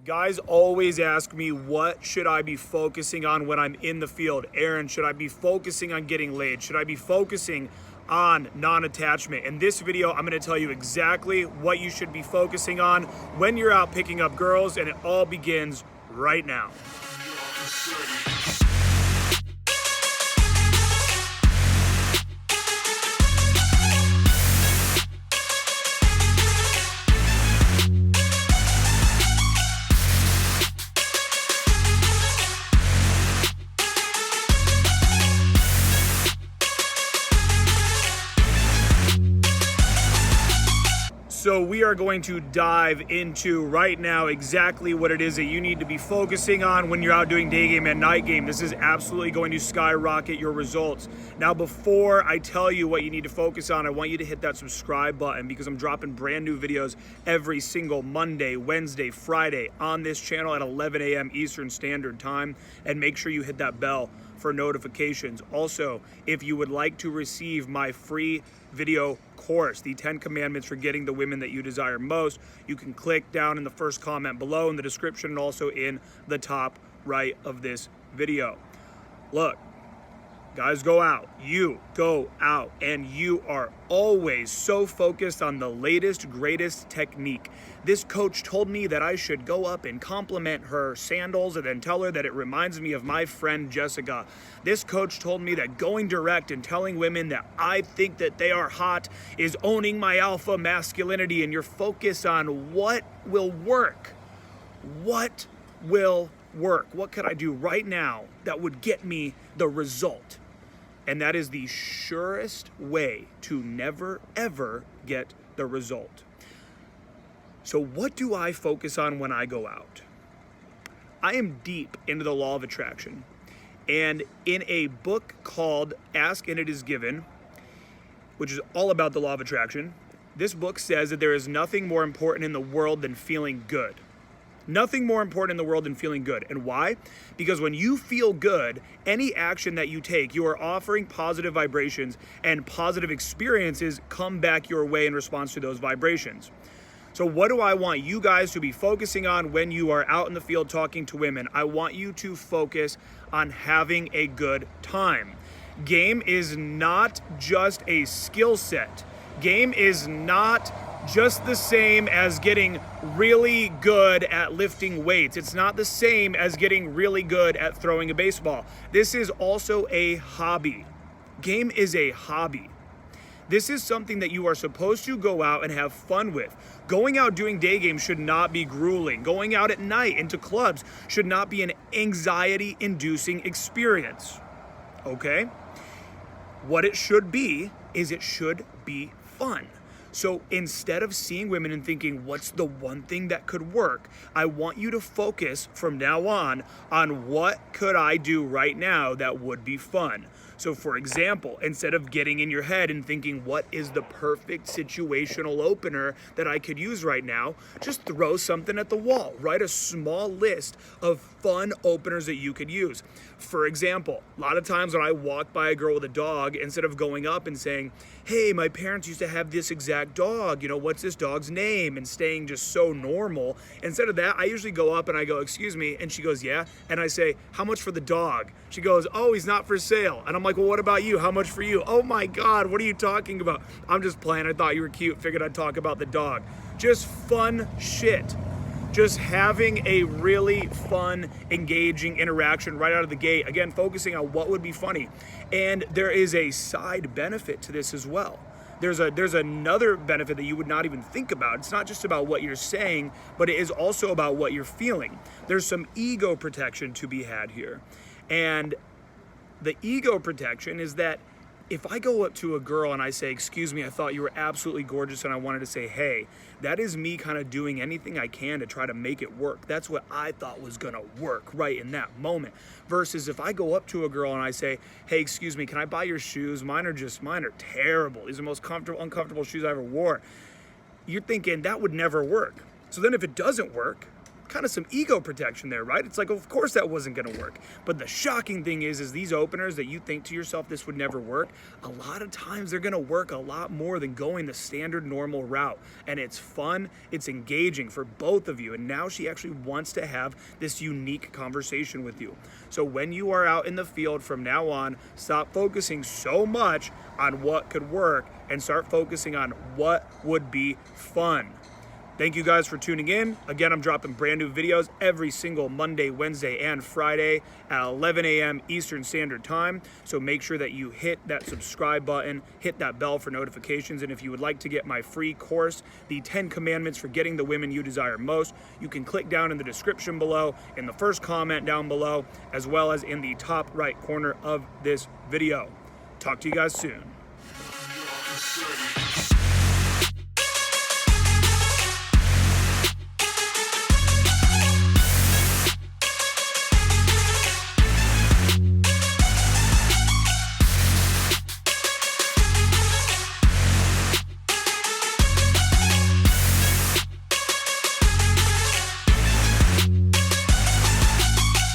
Guys always ask me, what should I be focusing on when I'm in the field? Aaron, should I be focusing on getting laid? Should I be focusing on non-attachment? In this video, I'm gonna tell you exactly what you should be focusing on when you're out picking up girls, and it all begins right now. So we are going to dive into right now exactly what it is that you need to be focusing on when you're out doing day game and night game. This is absolutely going to skyrocket your results. Now, before I tell you what you need to focus on, I want you to hit that subscribe button because I'm dropping brand new videos every single Monday, Wednesday, Friday on this channel at 11 a.m. Eastern Standard Time. And make sure you hit that bell for notifications. Also, if you would like to receive my free video course, the 10 commandments for getting the women that you desire most, you can click down in the first comment below in the description and also in the top right of this video. Look, guys, you go out, and you are always so focused on the latest, greatest technique. This coach told me that I should go up and compliment her sandals and then tell her that it reminds me of my friend Jessica. This coach told me that going direct and telling women that I think that they are hot is owning my alpha masculinity, and you're focused on what will work. What will work? What could I do right now that would get me the result? And that is the surest way to never, ever get the result. So what do I focus on when I go out? I am deep into the law of attraction. And in a book called Ask and It Is Given, which is all about the law of attraction, this book says that there is nothing more important in the world than feeling good. Nothing more important in the world than feeling good. And why? Because when you feel good, any action that you take, you are offering positive vibrations, and positive experiences come back your way in response to those vibrations. So what do I want you guys to be focusing on when you are out in the field talking to women? I want you to focus on having a good time. Game is not just a skill set. Game is not just the same as getting really good at lifting weights. It's not the same as getting really good at throwing a baseball. This is also a hobby. Game is a hobby. This is something that you are supposed to go out and have fun with. Going out doing day games should not be grueling. Going out at night into clubs should not be an anxiety-inducing experience. Okay? What it should be is it should be fun. So instead of seeing women and thinking, what's the one thing that could work? I want you to focus from now on what could I do right now that would be fun. So for example, instead of getting in your head and thinking, what is the perfect situational opener that I could use right now? Just throw something at the wall. Write a small list of fun openers that you could use. For example, a lot of times when I walk by a girl with a dog, instead of going up and saying, hey, my parents used to have this exact dog, what's this dog's name? And staying just so normal. Instead of that, I usually go up and I go, excuse me. And she goes, yeah. And I say, how much for the dog? She goes, oh, he's not for sale. And I'm like, well, what about you? How much for you? Oh my God, what are you talking about? I'm just playing. I thought you were cute. Figured I'd talk about the dog. Just fun shit. Just having a really fun, engaging interaction right out of the gate. Again, focusing on what would be funny. And there is a side benefit to this as well. There's another benefit that you would not even think about. It's not just about what you're saying, but it is also about what you're feeling. There's some ego protection to be had here. And the ego protection is that if I go up to a girl and I say, excuse me, I thought you were absolutely gorgeous and I wanted to say, hey, that is me kind of doing anything I can to try to make it work. That's what I thought was gonna work right in that moment. Versus if I go up to a girl and I say, hey, excuse me, can I buy your shoes? Mine are terrible. These are the most uncomfortable shoes I ever wore. You're thinking that would never work. So then if it doesn't work, kind of some ego protection there, right? It's like, of course that wasn't going to work. But the shocking thing is these openers that you think to yourself this would never work, a lot of times they're going to work a lot more than going the standard normal route. And it's fun, it's engaging for both of you. And now she actually wants to have this unique conversation with you. So when you are out in the field from now on, stop focusing so much on what could work and start focusing on what would be fun. Thank you guys for tuning in. Again, I'm dropping brand new videos every single Monday, Wednesday, and Friday at 11 a.m. Eastern Standard Time. So make sure that you hit that subscribe button, hit that bell for notifications. And if you would like to get my free course, the 10 Commandments for Getting the Women You Desire Most, you can click down in the description below, in the first comment down below, as well as in the top right corner of this video. Talk to you guys soon.